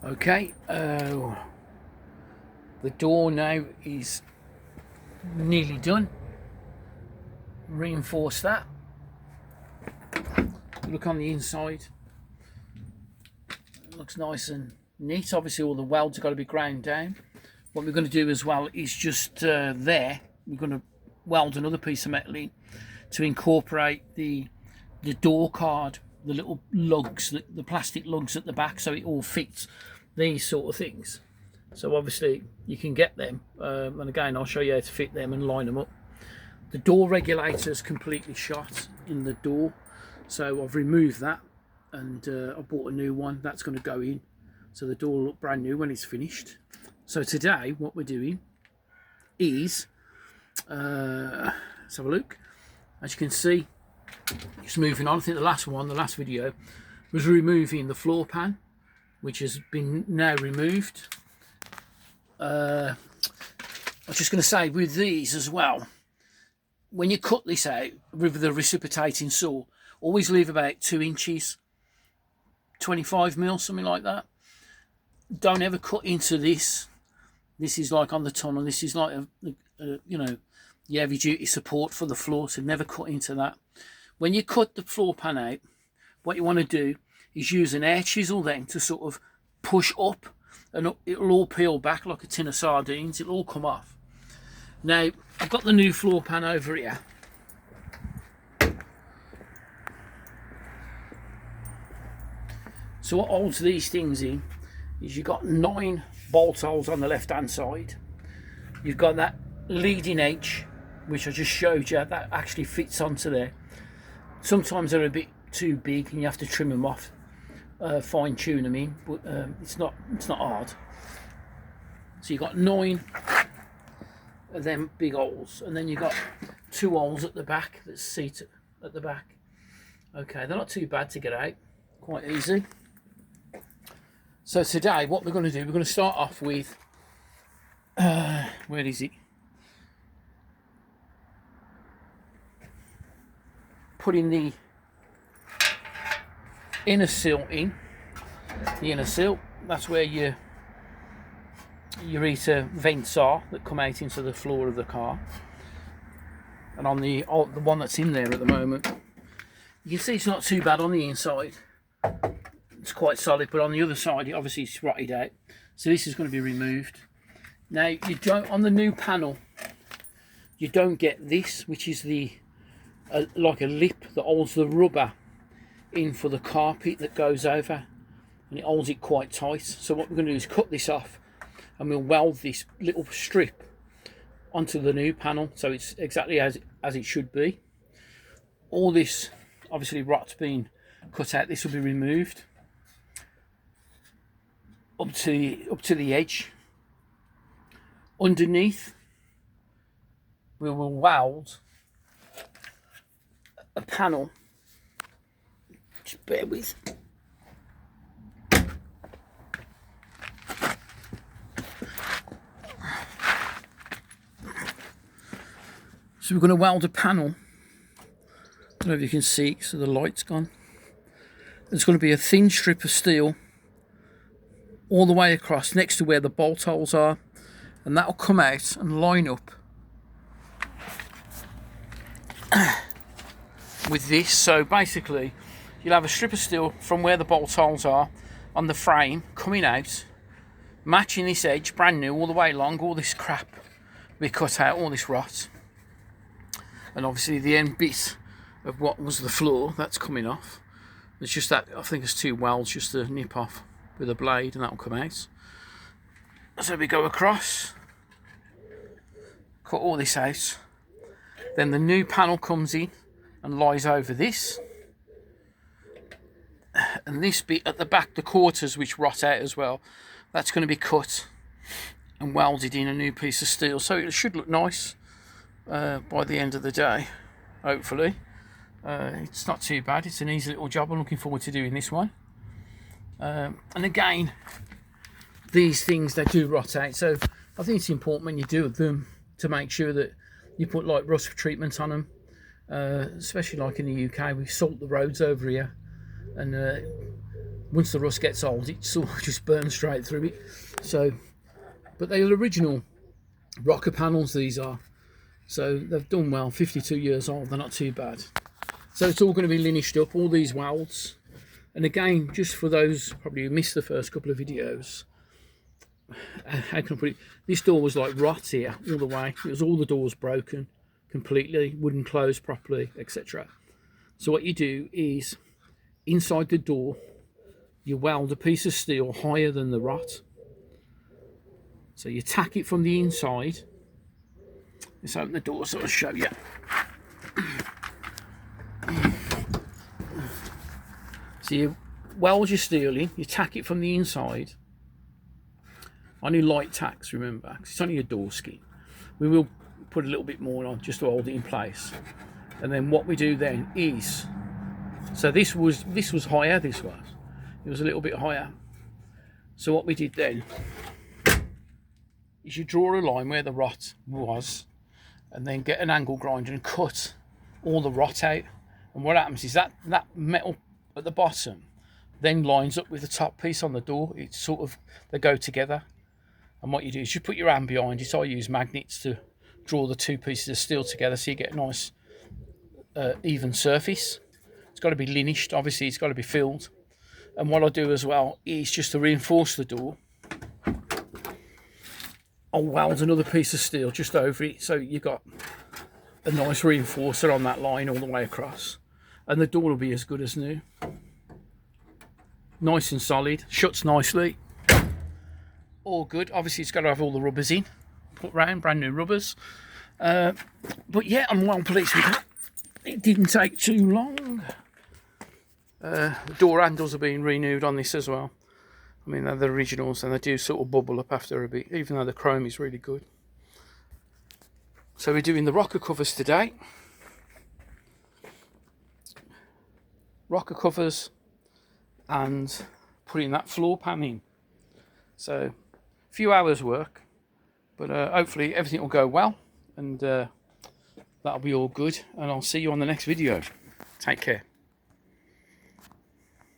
Okay, the door now is nearly done. Reinforce that. Look on the inside. It looks nice and neat. Obviously all the welds have got to be ground down. What we're going to do as well is just there, we're going to weld another piece of metal in to incorporate the door card, the little lugs, the plastic lugs at the back, so it all fits these sort of things. So obviously you can get them, and again I'll show you how to fit them and line them up. The door regulator is completely shot in the door, so I've removed that and I bought a new one that's going to go in, so the door will look brand new when it's finished. So today what we're doing is, let's have a look. As you can see, just moving on. I think the last video was removing the floor pan, which has been now removed. I was just going to say with these as well, when you cut this out with the reciprocating saw, always leave about 2 inches, 25 mil, something like that. Don't ever cut into this. This is like on the tunnel. This is like a you know, the heavy duty support for the floor, so never cut into that. When you cut the floor pan out, what you want to do is use an air chisel then to sort of push up, and it'll all peel back like a tin of sardines. It'll all come off. Now I've got the new floor pan over here. So what holds these things in is you've got 9 bolt holes on the left hand side. You've got that leading edge, which I just showed you, that actually fits onto there. Sometimes they're a bit too big and you have to trim them off, fine tune them in, but it's not hard. So you've got 9 of them big holes, and then you've got 2 holes at the back that seat at the back. Okay, they're not too bad to get out, quite easy. So today what we're going to do, we're going to start off with, where is it? Putting the inner sill in. The inner sill, that's where your heater vents are that come out into the floor of the car. And on the one that's in there at the moment, you can see it's not too bad on the inside. It's quite solid, but on the other side, it obviously it's rotted out. So this is going to be removed. Now you don't, on the new panel, you don't get this, which is the like a lip that holds the rubber in for the carpet that goes over, and it holds it quite tight. So what we're going to do is cut this off, and we'll weld this little strip onto the new panel, so it's exactly as it should be. All this obviously rot's been cut out. This will be removed up to the edge. Underneath we will weld a panel. Just bear with. So we're going to weld a panel. I don't know if you can see, so the light's gone. There's going to be a thin strip of steel all the way across next to where the bolt holes are, and that'll come out and line up with this. So basically you'll have a strip of steel from where the bolt holes are on the frame coming out, matching this edge, brand new all the way along. All this crap we cut out, all this rot, and obviously the end bit of what was the floor, that's coming off. It's just that, I think it's 2 welds just to nip off with a blade, and that'll come out. So we go across, cut all this out, then the new panel comes in and lies over this, and this bit at the back, the quarters which rot out as well, that's going to be cut and welded in a new piece of steel. So it should look nice by the end of the day, hopefully. It's not too bad. It's an easy little job. I'm looking forward to doing this one. And again, these things, they do rot out, so I think it's important when you do them to make sure that you put like rust treatment on them, especially like in the UK. We salt the roads over here, and once the rust gets old, it sort of just burns straight through it. So, but they are original rocker panels, these are. So they've done well, 52 years old, they're not too bad. So it's all going to be linished up, all these welds. And again, just for those probably who missed the first couple of videos, how can I put it? This door was like rot here all the way. It was all the doors broken completely, wouldn't close properly, etc. So what you do is, inside the door, you weld a piece of steel higher than the rot. So you tack it from the inside. Let's open the door so I'll show you. So you weld your steel in, you tack it from the inside. Only light tacks, remember, because it's only a door skin. We will put a little bit more on just to hold it in place. And then what we do then is, so this was higher, it was a little bit higher. So what we did then is you draw a line where the rot was, and then get an angle grinder and cut all the rot out. And what happens is that metal at the bottom then lines up with the top piece on the door. It's sort of, they go together. And what you do is you put your hand behind it. I use magnets to draw the two pieces of steel together so you get a nice even surface. It's got to be linished, obviously it's got to be filled. And what I do as well is, just to reinforce the door, I'll weld another piece of steel just over it, so you've got a nice reinforcer on that line all the way across, and the door will be as good as new. Nice and solid, shuts nicely, all good. Obviously it's got to have all the rubbers in, put round, brand new rubbers. But yeah, I'm well pleased with it. It didn't take too long. The door handles are being renewed on this as well. I mean, they're the originals and they do sort of bubble up after a bit, even though the chrome is really good. So we're doing the rocker covers today. Rocker covers and putting that floor pan in. So a few hours work, but hopefully everything will go well, and that'll be all good, and I'll see you on the next video. Take care.